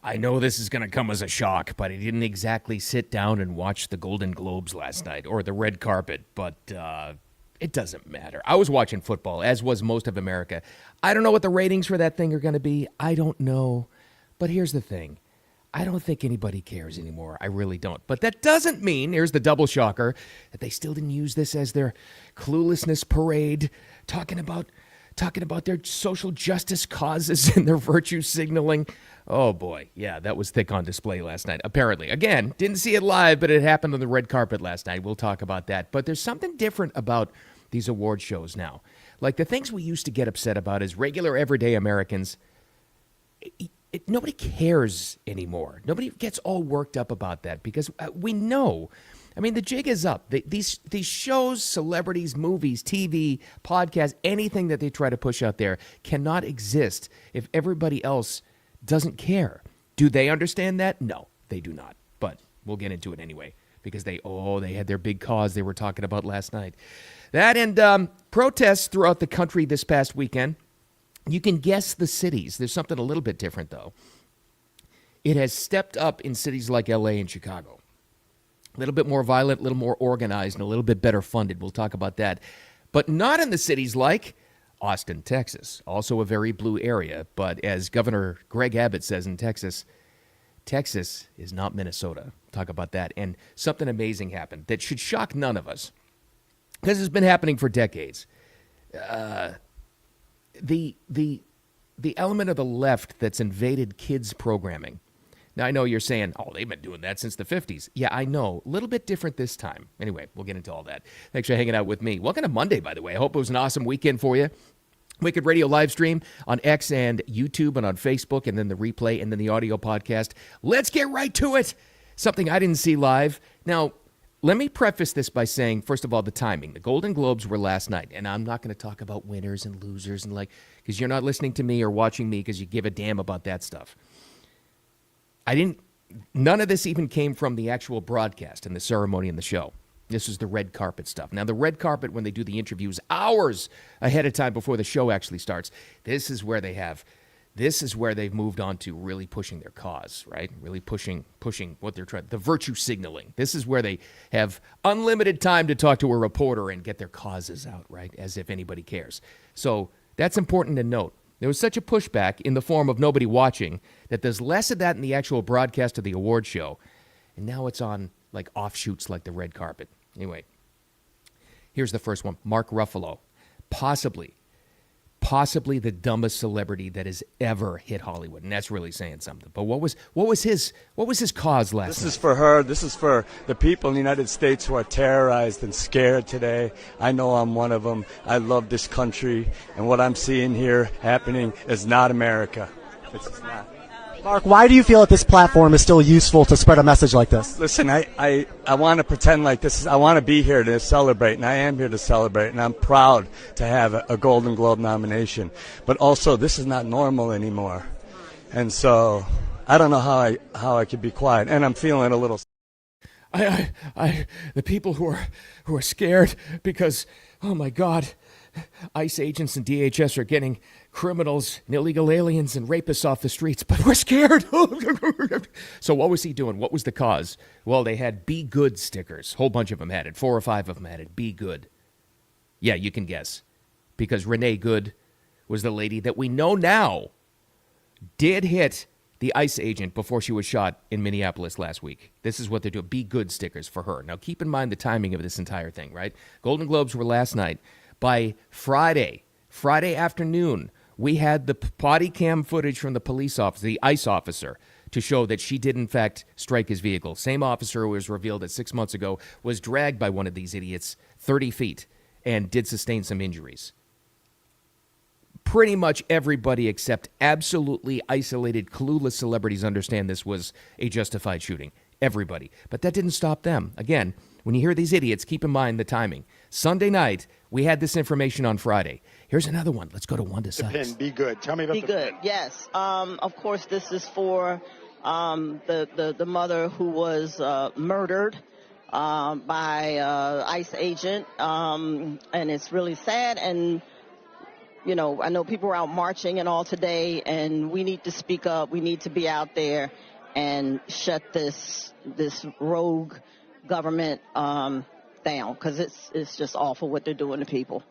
I know this is going to come as a shock, but I didn't exactly sit down and watch the Golden Globes last night or the red carpet, but it doesn't matter. I was watching football, as was most of America. I don't know what the ratings for that thing are going to be. I don't know. But here's the thing. I don't think anybody cares anymore. I really don't. But that doesn't mean, here's the double shocker, that they still didn't use this as their cluelessness parade, talking about their social justice causes and their virtue signaling. Oh, boy. Yeah, that was thick on display last night, apparently. Again, didn't see it live, but it happened on the red carpet last night. We'll talk about that. But there's something different about these award shows now. Like the things we used to get upset about as regular, everyday Americans, nobody cares anymore. Nobody gets all worked up about that because we know. I mean, the jig is up. These shows, celebrities, movies, TV, podcasts, anything that they try to push out there cannot exist if everybody else doesn't care. Do they understand that? No, they do not. But we'll get into it anyway because they had their big cause they were talking about last night. That and protests throughout the country this past weekend. You can guess the cities. There's something a little bit different, though. It has stepped up in cities like L.A. and Chicago. A little bit more violent, a little more organized, and a little bit better funded. We'll talk about that. But not in the cities like Austin, Texas. Also a very blue area. But as Governor Greg Abbott says in Texas, Texas is not Minnesota. Talk about that. And something amazing happened that should shock none of us. Because it's been happening for decades. The element of the left that's invaded kids programming. Now, I know you're saying, they've been doing that since the 50s. Yeah, I know. A little bit different this time. Anyway, we'll get into all that. Thanks for hanging out with me. Welcome to Monday, by the way. I hope it was an awesome weekend for you. Wicked Radio live stream on X and YouTube and on Facebook, and then the replay and then the audio podcast. Let's get right to it. Something I didn't see live. Now, let me preface this by saying, first of all, the timing. The Golden Globes were last night, and I'm not going to talk about winners and losers and because you're not listening to me or watching me because you give a damn about that stuff. None of this even came from the actual broadcast and the ceremony and the show. This is the red carpet stuff. Now, the red carpet, when they do the interviews hours ahead of time before the show actually starts, this is where they've moved on to really pushing their cause, right? Really pushing what they're trying, the virtue signaling. This is where they have unlimited time to talk to a reporter and get their causes out, right? As if anybody cares. So that's important to note. There was such a pushback in the form of nobody watching that there's less of that in the actual broadcast of the award show. And now it's on like offshoots like the red carpet. Anyway, here's the first one. Mark Ruffalo, possibly the dumbest celebrity that has ever hit Hollywood, and that's really saying something. But what was his cause last night? This is for her. This is for the people in the United States who are terrorized and scared today. I know I'm one of them. I love this country, and what I'm seeing here happening is not America. It's not. Mark, why do you feel that this platform is still useful to spread a message like this? Listen, I want to pretend like this. I want to be here to celebrate, and I am here to celebrate, and I'm proud to have a Golden Globe nomination. But also, this is not normal anymore. And so I don't know how I could be quiet, and I'm feeling a little... The people who are scared because, oh my God, ICE agents and DHS are getting criminals and illegal aliens and rapists off the streets, but we're scared. So what was he doing? What was the cause? Well, they had Be Good stickers. A whole bunch of them had it. 4 or 5 of them had it. Be Good. Yeah, you can guess. Because Renee Good was the lady that we know now did hit the ICE agent before she was shot in Minneapolis last week. This is what they're doing. Be Good stickers for her. Now, keep in mind the timing of this entire thing, right? Golden Globes were last night. By Friday afternoon, we had the body cam footage from the police officer, the ICE officer, to show that she did, in fact, strike his vehicle. Same officer who was revealed that 6 months ago was dragged by one of these idiots 30 feet and did sustain some injuries. Pretty much everybody except absolutely isolated, clueless celebrities understand this was a justified shooting. Everybody. But that didn't stop them. Again, when you hear these idiots, keep in mind the timing. Sunday night, we had this information on Friday. Here's another one. Let's go to Wanda Sykes. Pin, Be Good. Tell me about Be the Good. pin. Yes. Of course, this is for the mother who was murdered by ICE agent, and it's really sad. And I know people are out marching and all today, and we need to speak up. We need to be out there and shut this rogue government down, because it's just awful what they're doing to people.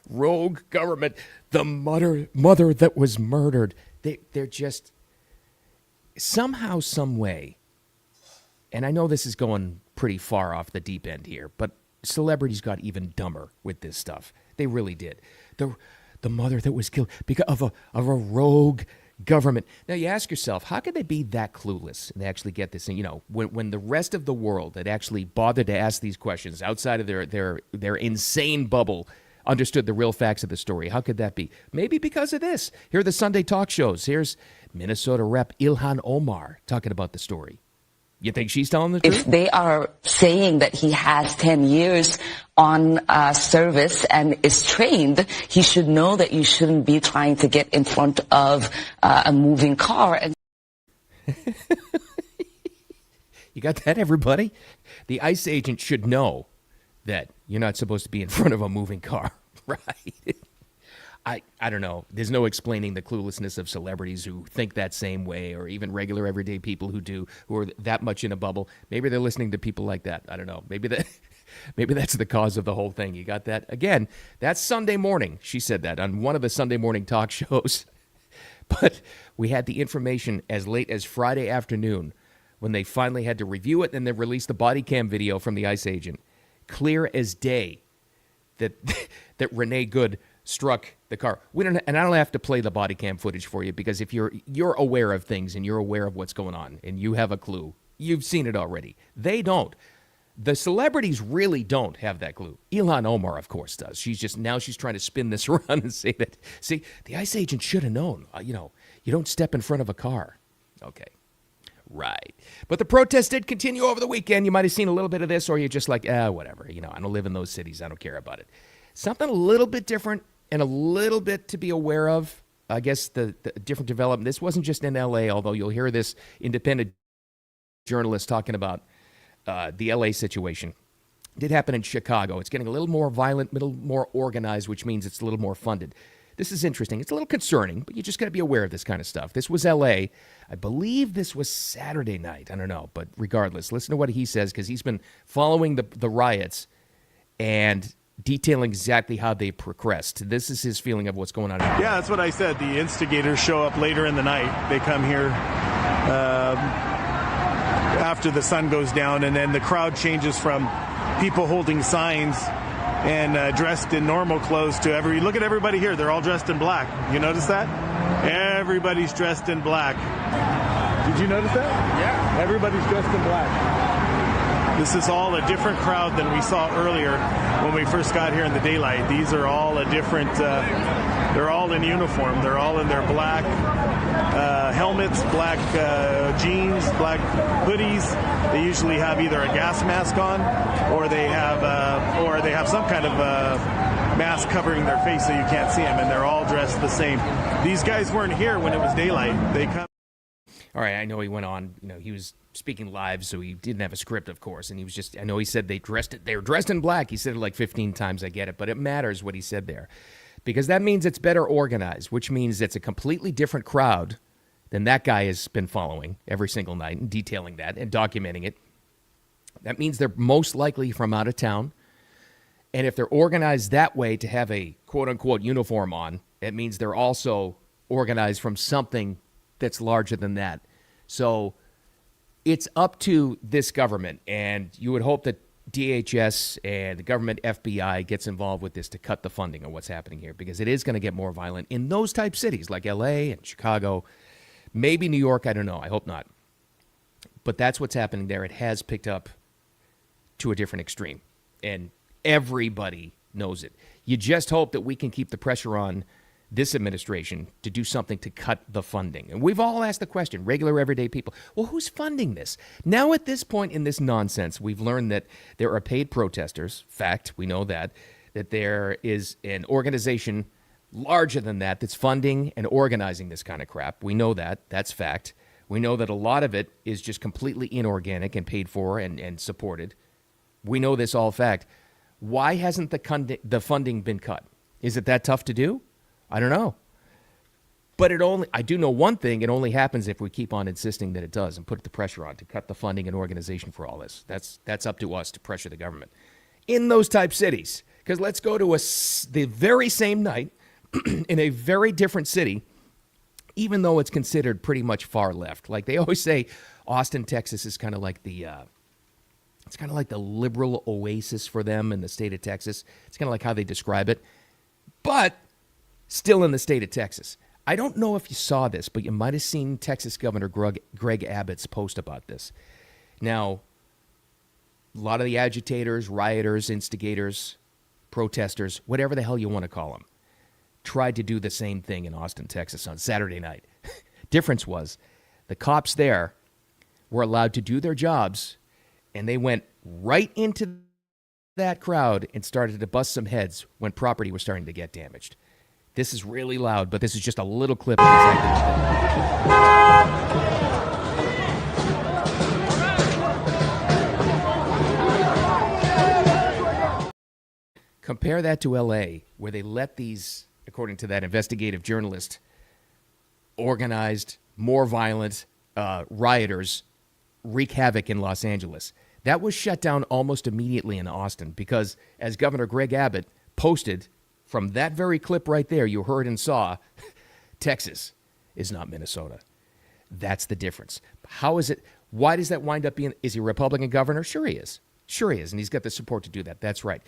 Rogue government, the mother that was murdered. They're just somehow, some way, and I know this is going pretty far off the deep end here, but celebrities got even dumber with this stuff. They really did. The mother that was killed because of a rogue government. Now you ask yourself, how could they be that clueless and actually get this thing? When the rest of the world that actually bothered to ask these questions outside of their insane bubble understood the real facts of the story. How could that be? Maybe because of this. Here are the Sunday talk shows. Here's Minnesota Rep. Ilhan Omar talking about the story. You think she's telling the truth? If they are saying that he has 10 years on service and is trained, he should know that you shouldn't be trying to get in front of a moving car. And you got that, everybody? The ICE agent should know that you're not supposed to be in front of a moving car, right? I don't know. There's no explaining the cluelessness of celebrities who think that same way, or even regular everyday people who are that much in a bubble. Maybe they're listening to people like that. I don't know. Maybe that's the cause of the whole thing. You got that? Again, that's Sunday morning. She said that on one of the Sunday morning talk shows. But we had the information as late as Friday afternoon when they finally had to review it, and they released the body cam video from the ICE agent. Clear as day that Renee Good struck the car. And I don't have to play the body cam footage for you, because if you're aware of things and you're aware of what's going on and you have a clue, you've seen it already. They don't. The celebrities really don't have that clue. Ilhan Omar, of course, does. She's trying to spin this around and say that, the ICE agent should have known. You don't step in front of a car. Okay. Right. But the protests did continue over the weekend. You might have seen a little bit of this, or you're just like, whatever. I don't live in those cities. I don't care about it. Something a little bit different and a little bit to be aware of. I guess the different development. This wasn't just in L.A., although you'll hear this independent journalist talking about the L.A. situation. It did happen in Chicago. It's getting a little more violent, a little more organized, which means it's a little more funded. This is interesting. It's a little concerning, but you just got to be aware of this kind of stuff. This was L.A. I believe this was Saturday night. I don't know, but regardless, listen to what he says, because he's been following the riots and detailing exactly how they progressed. This is his feeling of what's going on. Yeah, that's what I said. The instigators show up later in the night. They come here after the sun goes down, and then the crowd changes from people holding signs and dressed in normal clothes to look at everybody here. They're all dressed in black. You notice that? Everybody's dressed in black. Did you notice that? Yeah. Everybody's dressed in black. This is all a different crowd than we saw earlier when we first got here in the daylight. These are all a different, they're all in uniform. They're all in their black helmets, black jeans, black hoodies. They usually have either a gas mask on, or they have some kind of mask covering their face so you can't see them, and they're all dressed the same. These guys weren't here when it was daylight. They come. All right, I know he went on, he was speaking live, so he didn't have a script, of course, and I know he said they were dressed in black. He said it like 15 times, I get it, but it matters what he said there, because that means it's better organized, which means it's a completely different crowd than that guy has been following every single night and detailing that and documenting it. That means they're most likely from out of town, and if they're organized that way to have a quote-unquote uniform on, it means they're also organized from something that's larger than that. So it's up to this government, and you would hope that DHS and the government FBI gets involved with this to cut the funding of what's happening here, because it is going to get more violent in those type cities like LA and Chicago, maybe New York. I don't know. I hope not. But that's what's happening there. It has picked up to a different extreme, and everybody knows it. You just hope that we can keep the pressure on this administration to do something to cut the funding. And we've all asked the question, regular everyday people, well, who's funding this? Now at this point in this nonsense, we've learned that there are paid protesters. Fact, we know that there is an organization larger than that that's funding and organizing this kind of crap. We know that. That's fact. We know that a lot of it is just completely inorganic and paid for and supported. We know this all fact. Why hasn't the funding been cut? Is it that tough to do? I don't know. But I do know one thing, it only happens if we keep on insisting that it does and put the pressure on to cut the funding and organization for all this. That's up to us to pressure the government in those type cities. Because let's go to the very same night in a very different city, even though it's considered pretty much far left. Like they always say, Austin, Texas is kind of like it's kind of like the liberal oasis for them in the state of Texas. It's kind of like how they describe it, but still in the state of Texas. I don't know if you saw this, but you might have seen Texas Governor Greg Abbott's post about this. Now, a lot of the agitators, rioters, instigators, protesters, whatever the hell you want to call them, tried to do the same thing in Austin, Texas on Saturday night. Difference was the cops there were allowed to do their jobs, and they went right into that crowd and started to bust some heads when property was starting to get damaged. This is really loud, but this is just a little clip of exactly what they did. Compare that to L.A., where they let these, according to that investigative journalist, organized, more violent rioters wreak havoc in Los Angeles. That was shut down almost immediately in Austin because, as Governor Greg Abbott posted from that very clip right there, you heard and saw, Texas is not Minnesota. That's the difference. How is it? Why does that wind up being? Is he a Republican governor? Sure he is. Sure he is, and he's got the support to do that. That's right.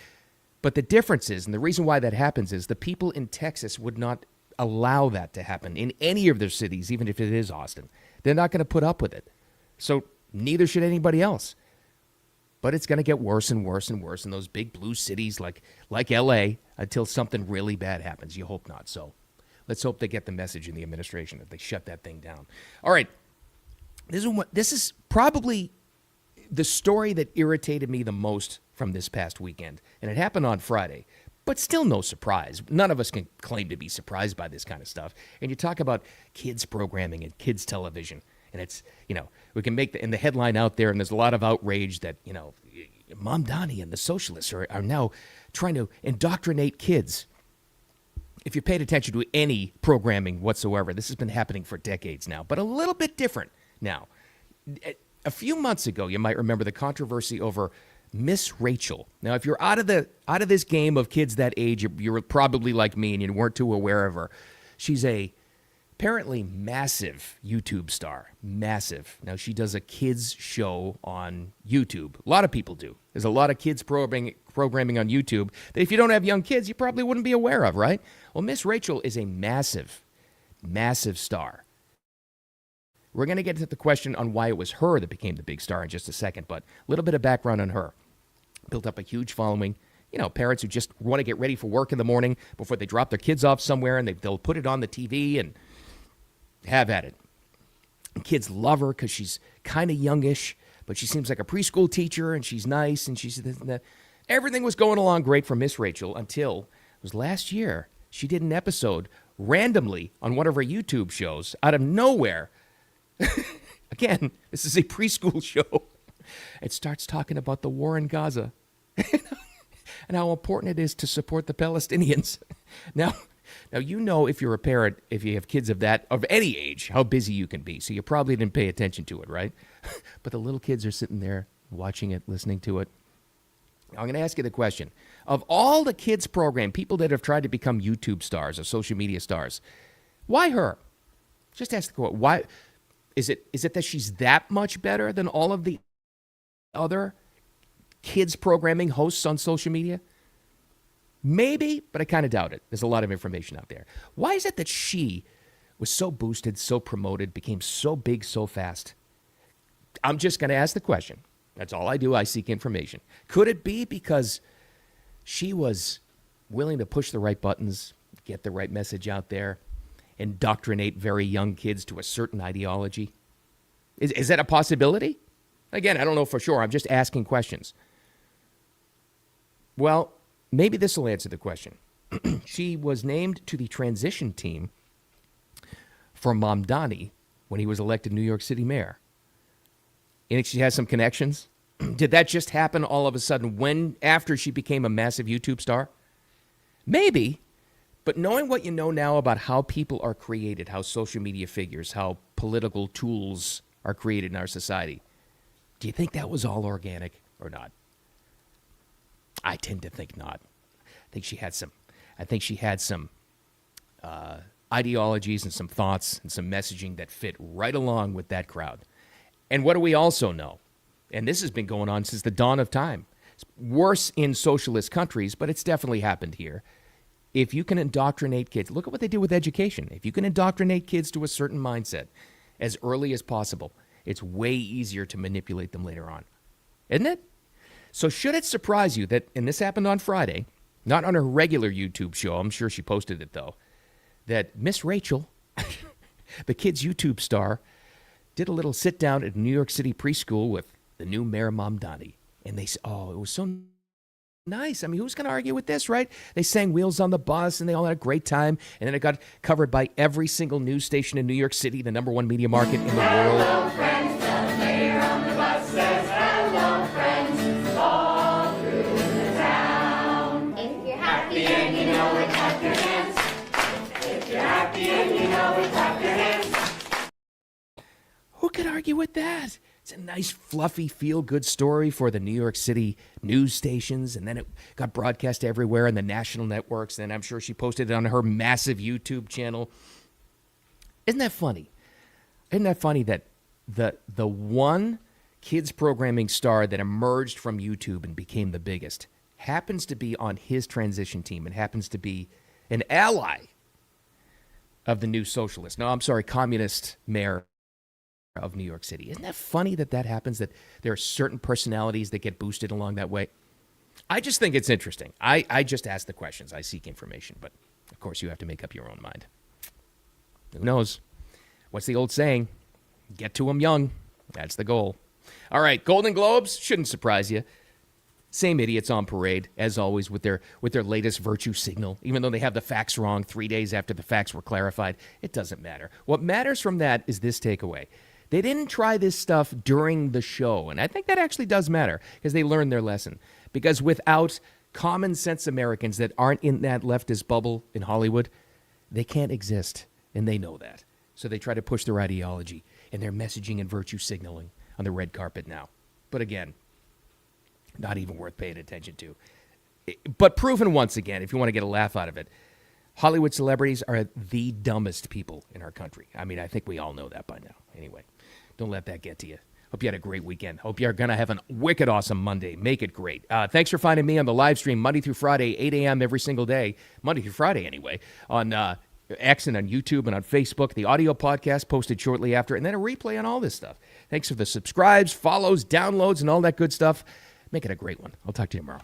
But the difference is, and the reason why that happens is the people in Texas would not allow that to happen in any of their cities, even if it is Austin. They're not going to put up with it. So neither should anybody else. But it's going to get worse and worse and worse in those big blue cities like L.A. until something really bad happens. You hope not. So let's hope they get the message in the administration that they shut that thing down. All right. This is probably the story that irritated me the most from this past weekend. And it happened on Friday. But still no surprise. None of us can claim to be surprised by this kind of stuff. And you talk about kids programming and kids television. And it's, we can make the headline out there, and there's a lot of outrage that, Mom Donnie and the socialists are now trying to indoctrinate kids. If you paid attention to any programming whatsoever, this has been happening for decades now, but a little bit different now. A few months ago, you might remember the controversy over Miss Rachel. Now, if you're out of this game of kids that age, you're probably like me and you weren't too aware of her. She's apparently massive YouTube star. Massive. Now, she does a kids show on YouTube. A lot of people do. There's a lot of kids programming on YouTube that if you don't have young kids, you probably wouldn't be aware of, right? Well, Miss Rachel is a massive, massive star. We're going to get to the question on why it was her that became the big star in just a second, but a little bit of background on her. Built up a huge following. Parents who just want to get ready for work in the morning before they drop their kids off somewhere, and they'll put it on the TV and have at it. Kids love her because she's kind of youngish, but she seems like a preschool teacher, and she's nice, and she's this and that. Everything was going along great for Miss Rachel until it was last year. She did an episode randomly on one of her YouTube shows out of nowhere. Again, this is a preschool show. It starts talking about the war in Gaza and how important it is to support the Palestinians. Now, if you're a parent, if you have kids of any age, how busy you can be. So you probably didn't pay attention to it, right? But the little kids are sitting there watching it, listening to it. Now, I'm going to ask you the question. Of all the kids program, people that have tried to become YouTube stars or social media stars, why her? Just ask the question. Why? Is it that she's that much better than all of the other kids programming hosts on social media? Maybe, but I kind of doubt it. There's a lot of information out there. Why is it that she was so boosted, so promoted, became so big so fast? I'm just going to ask the question. That's all I do. I seek information. Could it be because she was willing to push the right buttons, get the right message out there, indoctrinate very young kids to a certain ideology? Is that a possibility? Again, I don't know for sure. I'm just asking questions. Well, maybe this will answer the question. She was named to the transition team for Mamdani when he was elected New York City mayor. You think she has some connections? Did that just happen all of a sudden after she became a massive YouTube star? Maybe. But knowing what you know now about how people are created, how social media figures, how political tools are created in our society, do you think that was all organic or not? I tend to think not. I think she had some ideologies and some thoughts and some messaging that fit right along with that crowd. And what do we also know? And this has been going on since the dawn of time. It's worse in socialist countries, but it's definitely happened here. If you can indoctrinate kids, look at what they do with education. If you can indoctrinate kids to a certain mindset as early as possible, it's way easier to manipulate them later on. Isn't it? So should it surprise you that, and this happened on Friday, not on her regular YouTube show, I'm sure she posted it though, that Miss Rachel, the kid's YouTube star, did a little sit down at a New York City preschool with the new Mayor Mamdani. And they said, oh, it was so nice. I mean, who's going to argue with this, right? They sang Wheels on the Bus, and they all had a great time. And then it got covered by every single news station in New York City, the number one media market in the world. Hello, friends. The mayor on the bus says hello, friends, all through the town. If you're happy and you know it, clap your hands. If you're happy and you know it, clap your hands. Who could argue with that? It's a nice, fluffy, feel-good story for the New York City news stations, and then it got broadcast everywhere in the national networks, and I'm sure she posted it on her massive YouTube channel. Isn't that funny? Isn't that funny that the one kids programming star that emerged from YouTube and became the biggest happens to be on his transition team and happens to be an ally of the new communist mayor of New York City. Isn't that funny that happens, that there are certain personalities that get boosted along that way? I just think it's interesting. I just ask the questions. I seek information. But, of course, you have to make up your own mind. Who knows? What's the old saying? Get to them young. That's the goal. All right, Golden Globes shouldn't surprise you. Same idiots on parade, as always, with their latest virtue signal. Even though they have the facts wrong 3 days after the facts were clarified, it doesn't matter. What matters from that is this takeaway. They didn't try this stuff during the show, and I think that actually does matter because they learned their lesson. Because without common sense Americans that aren't in that leftist bubble in Hollywood, they can't exist, and they know that. So they try to push their ideology and their messaging and virtue signaling on the red carpet now. But again, not even worth paying attention to. But proven once again, if you want to get a laugh out of it, Hollywood celebrities are the dumbest people in our country. I mean, I think we all know that by now. Anyway, don't let that get to you. Hope you had a great weekend. Hope you're going to have a wicked awesome Monday. Make it great. Thanks for finding me on the live stream Monday through Friday, 8 a.m. every single day. Monday through Friday, anyway, on X and on YouTube and on Facebook. The audio podcast posted shortly after, and then a replay on all this stuff. Thanks for the subscribes, follows, downloads, and all that good stuff. Make it a great one. I'll talk to you tomorrow.